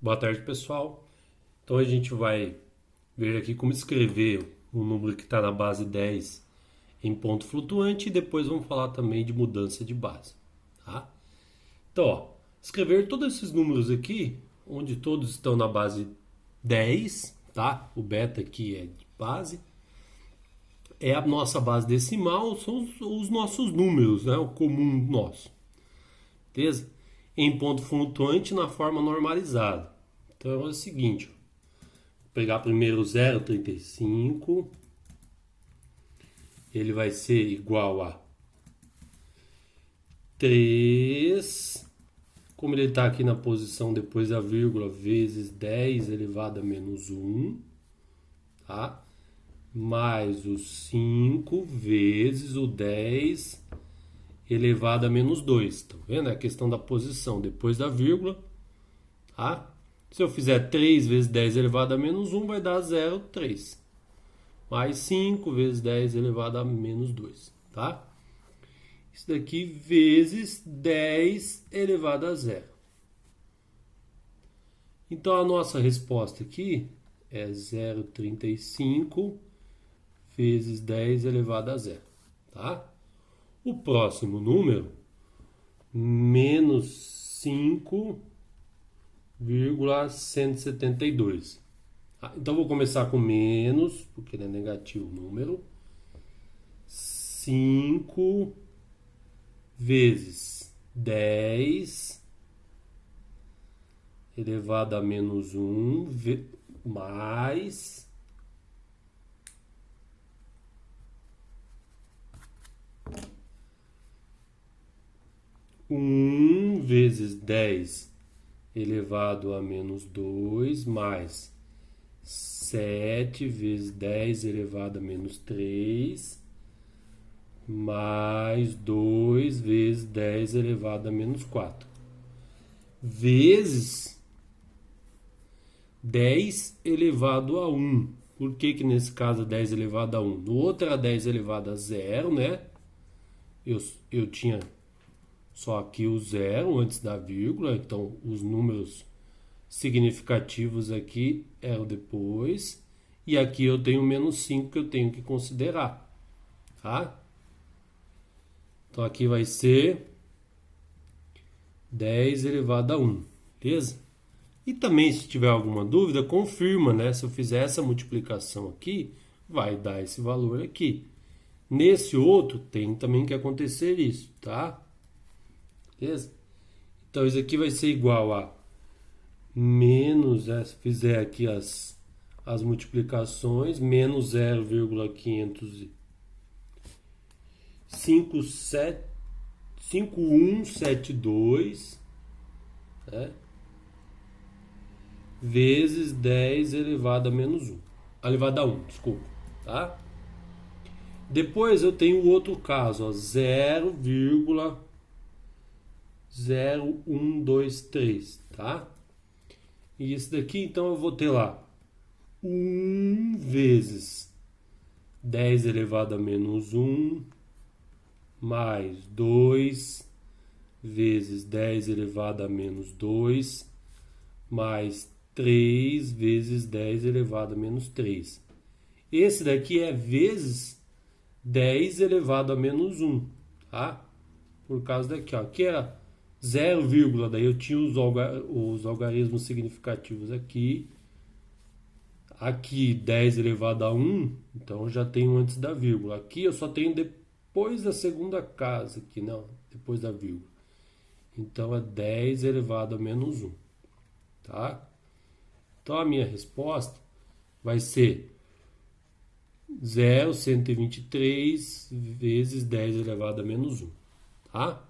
Boa tarde, pessoal. Então a gente vai ver aqui como escrever um número que está na base 10 em ponto flutuante e depois vamos falar também de mudança de base, tá? Então, ó, escrever todos esses números aqui, onde todos estão na base 10, tá? O beta aqui é de base, é a nossa base decimal, são os nossos números, né? O comum nosso, beleza? Em ponto flutuante na forma normalizada. Então é o seguinte, pegar primeiro o 0,35, ele vai ser igual a 3, como ele está aqui na posição depois da vírgula, vezes 10 elevado a menos 1, tá? Mais o 5 vezes o 10 elevado a menos 2, tá vendo? É a questão da posição depois da vírgula, tá? Se eu fizer 3 vezes 10 elevado a menos 1, vai dar 0,3. Mais 5 vezes 10 elevado a menos 2, tá? Isso daqui vezes 10 elevado a zero. Então, a nossa resposta aqui é 0,35 vezes 10 elevado a zero, tá? O próximo número, menos 5,172. Então, vou começar com menos, porque ele é negativo o número. 5 vezes 10 elevado a menos 1 mais 1 vezes 10 elevado a menos 2 mais 7 vezes 10 elevado a menos 3 mais 2 vezes 10 elevado a menos 4 vezes 10 elevado a 1. Por que que nesse caso é 10 elevado a 1? No outro era 10 elevado a 0, né? Eu tinha só aqui o 0 antes da vírgula, então os números significativos aqui eram depois. E aqui eu tenho menos 5 que eu tenho que considerar, tá? Então aqui vai ser 10 elevado a 1, beleza? E também, se tiver alguma dúvida, confirma, né? Se eu fizer essa multiplicação aqui, vai dar esse valor aqui. Nesse outro, tem também que acontecer isso, tá? Beleza? Então, isso aqui vai ser igual a menos, né? Se fizer aqui as multiplicações, menos 0,55172, né? Vezes 10 elevado a menos 1. Elevado a 1, desculpa, tá? Depois eu tenho o outro caso, ó, 0,0123, tá? E esse daqui, então, eu vou ter lá 1 vezes 10 elevado a menos 1 mais 2 vezes 10 elevado a menos 2 mais 3 vezes 10 elevado a menos 3. Esse daqui é vezes 10 elevado a menos 1, tá? Por causa daqui, ó. Aqui era 0, daí eu tinha os algarismos significativos aqui. Aqui 10 elevado a 1, então eu já tenho antes da vírgula. Aqui eu só tenho depois da segunda casa, aqui não, depois da vírgula. Então é 10 elevado a menos 1, tá? Então a minha resposta vai ser 0,123 vezes 10 elevado a menos 1, tá?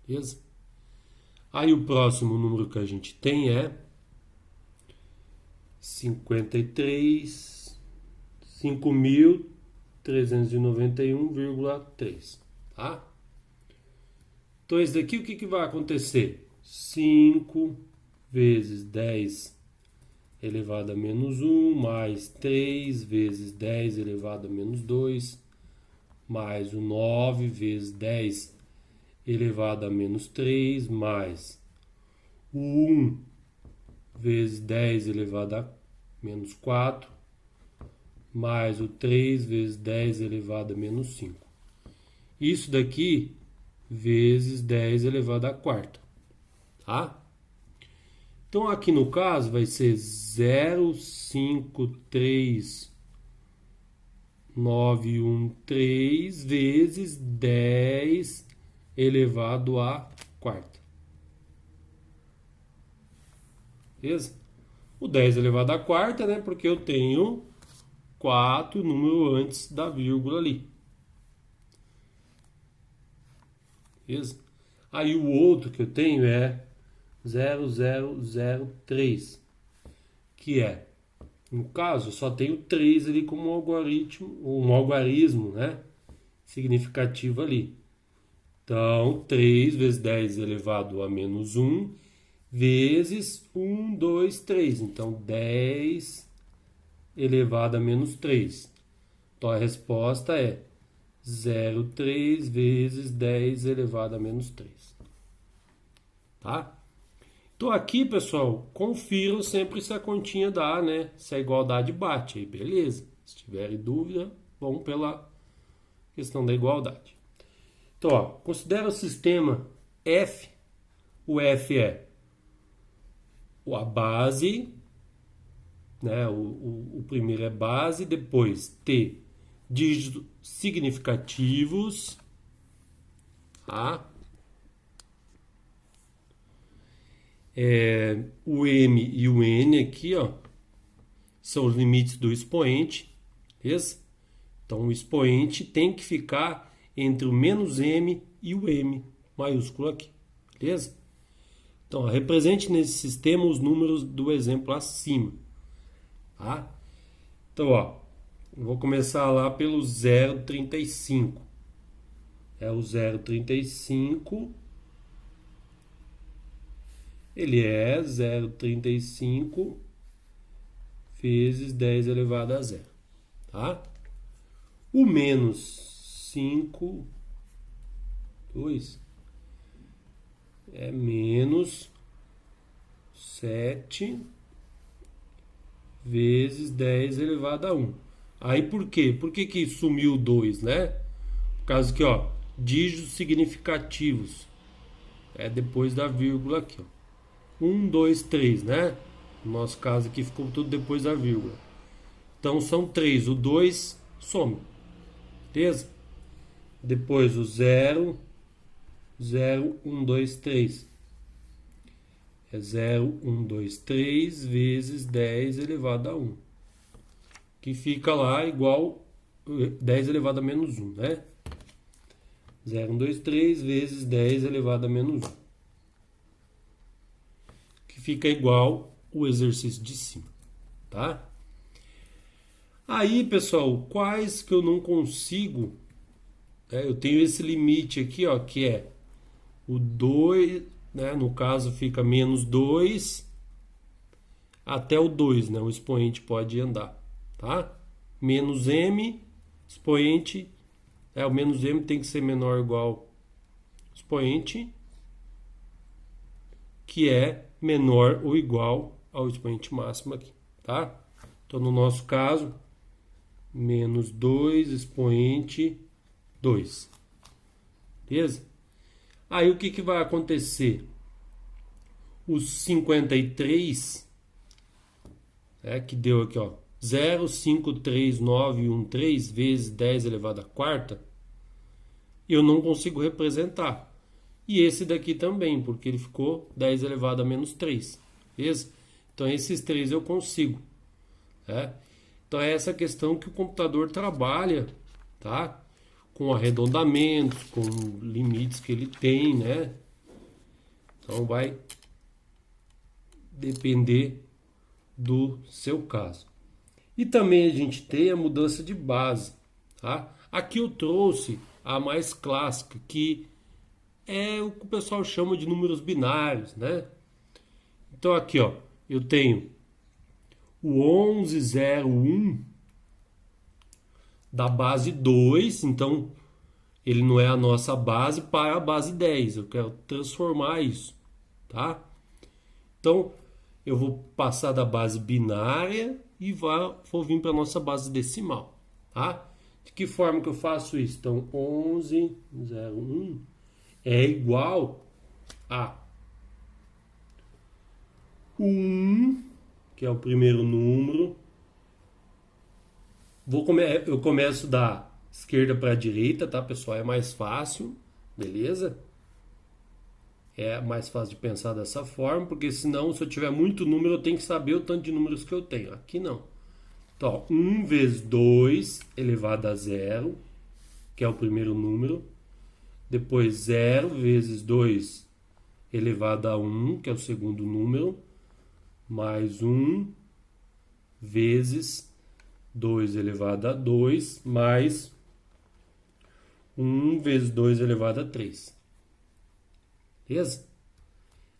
Beleza? Aí o próximo número que a gente tem é 5.391,3, tá? Então esse daqui o que vai acontecer? 5 vezes 10 elevado a menos 1 mais 3 vezes 10 elevado a menos 2 mais o 9 vezes 10 elevado a menos 3 mais o 1 vezes 10 elevado a menos 4, mais o 3 vezes 10 elevado a menos 5. Isso daqui vezes 10 elevado a quarta, tá? Então aqui no caso vai ser 0,53913 vezes 10 elevado a quarta. Beleza? O 10 elevado a quarta, né? Porque eu tenho 4 número antes da vírgula ali. Beleza? Aí o outro que eu tenho é 0003, que é, no caso, eu só tenho 3 ali como um algarismo, né? Significativo ali. Então, 3 vezes 10 elevado a menos 1 vezes 1, 2, 3. Então, 10 elevado a menos 3. Então, a resposta é 0,3 vezes 10 elevado a menos 3. Tá? Então, aqui, pessoal, confiram sempre se a continha dá, né? Se a igualdade bate. Aí, beleza. Se tiverem dúvida, vamos pela questão da igualdade. Então, ó, considera o sistema F. O F é a base, né? O primeiro é base, depois T, dígitos significativos, tá? O M e o N aqui, ó, são os limites do expoente, beleza? Então, o expoente tem que ficar entre o menos M e o M maiúsculo aqui, beleza? Então, ó, represente nesse sistema os números do exemplo acima, tá? Então, ó, eu vou começar lá pelo 0,35. É o 0,35. Ele é 0,35 vezes 10 elevado a 0, tá? O menos 5, 2, é menos 7 vezes 10 elevado a 1. Aí por quê? Por que que sumiu o 2, né? Por causa que, ó, dígitos significativos. É depois da vírgula aqui, ó. 1, 2, 3, né? No nosso caso aqui ficou tudo depois da vírgula. Então são 3. O 2 some. Beleza? Depois o 0, 0, 1, 2, 3. É 0, 1, 2, 3 vezes 10 elevado a 1. Que fica lá igual 10 elevado a menos 1, né? 0, 1, 2, 3 vezes 10 elevado a menos 1. Que fica igual o exercício de cima, tá? Aí, pessoal, quais que eu não consigo... eu tenho esse limite aqui, ó, que é o 2, né? No caso, fica menos 2 até o 2, né? O expoente pode andar, tá? Menos m, expoente... o menos m tem que ser menor ou igual ao expoente, que é menor ou igual ao expoente máximo aqui, tá? Então, no nosso caso, menos 2 expoente 2. Beleza? Aí, o que que vai acontecer? Os 53, que deu aqui, ó, 0,53913 vezes 10 elevado à quarta, eu não consigo representar. E esse daqui também, porque ele ficou 10 elevado a menos 3. Beleza? Então, esses três eu consigo. Então, é essa questão que o computador trabalha, tá? Com arredondamentos, com limites que ele tem, né? Então, vai depender do seu caso. E também a gente tem a mudança de base, tá? Aqui eu trouxe a mais clássica, que é o que o pessoal chama de números binários, né? Então aqui, ó, eu tenho o 1101 da base 2, então ele não é a nossa base para a base 10. Eu quero transformar isso, tá? Então, eu vou passar da base binária e vou vir para a nossa base decimal, tá? De que forma que eu faço isso? Então, 11,01 é igual a 1, que é o primeiro número. Eu começo da esquerda para a direita, tá, pessoal? É mais fácil, beleza? É mais fácil de pensar dessa forma, porque senão, se eu tiver muito número, eu tenho que saber o tanto de números que eu tenho. Aqui não. Então, 1 vezes 2 elevado a 0, que é o primeiro número. Depois 0 vezes 2 elevado a 1, que é o segundo número. Mais 1 vezes 2 elevado a 2, mais 1 vezes 2 elevado a 3. Beleza?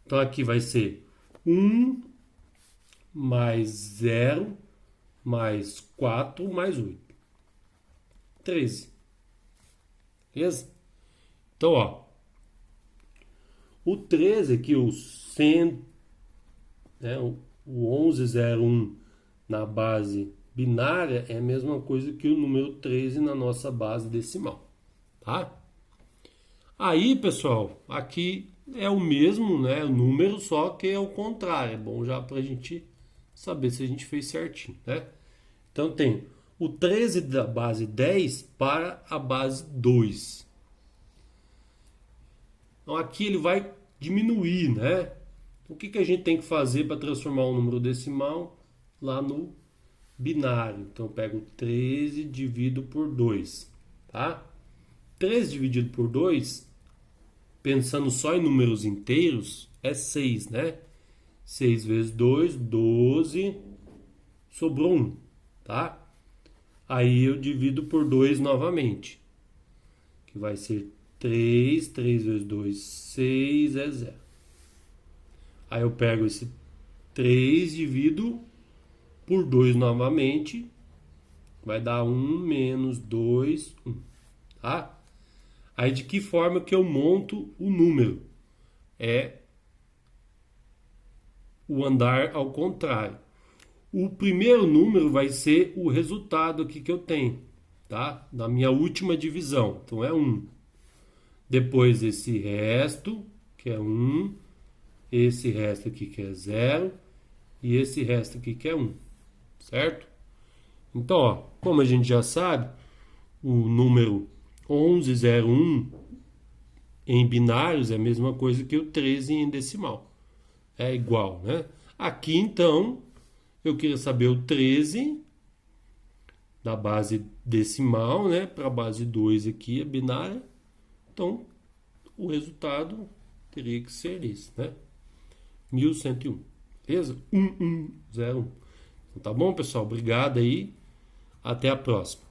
Então aqui vai ser 1 mais 0 mais 4 mais 8. 13. Beleza? Então, ó. O 13 aqui, o 100, né, o 1101 na base binária é a mesma coisa que o número 13 na nossa base decimal. Tá? Aí, pessoal, aqui é o mesmo, né, o número, só que é o contrário. É bom já para a gente saber se a gente fez certinho, né? Então tem o 13 da base 10 para a base 2. Então aqui ele vai diminuir, né? O que a gente tem que fazer para transformar um número decimal lá no binário? Então eu pego 13 e divido por 2, tá? 13 dividido por 2, pensando só em números inteiros, é 6, né? 6 vezes 2, 12, sobrou 1, tá? Aí eu divido por 2 novamente, que vai ser 3, 3 vezes 2, 6, é 0. Aí eu pego esse 3, divido por 2 novamente, vai dar 1 menos 2, 1, tá? Aí de que forma que eu monto o número? É o andar ao contrário. O primeiro número vai ser o resultado aqui que eu tenho, tá? Da minha última divisão. Então é 1. Depois esse resto, que é 1. Esse resto aqui que é 0. E esse resto aqui que é 1. Certo? Então, ó, como a gente já sabe, o número 1101 em binários é a mesma coisa que o 13 em decimal. É igual, né? Aqui, então, eu queria saber o 13 da base decimal, né? Para a base 2 aqui, é binária. Então, o resultado teria que ser esse, né? 1101. Beleza? 1101. Então, tá bom, pessoal? Obrigado aí. Até a próxima.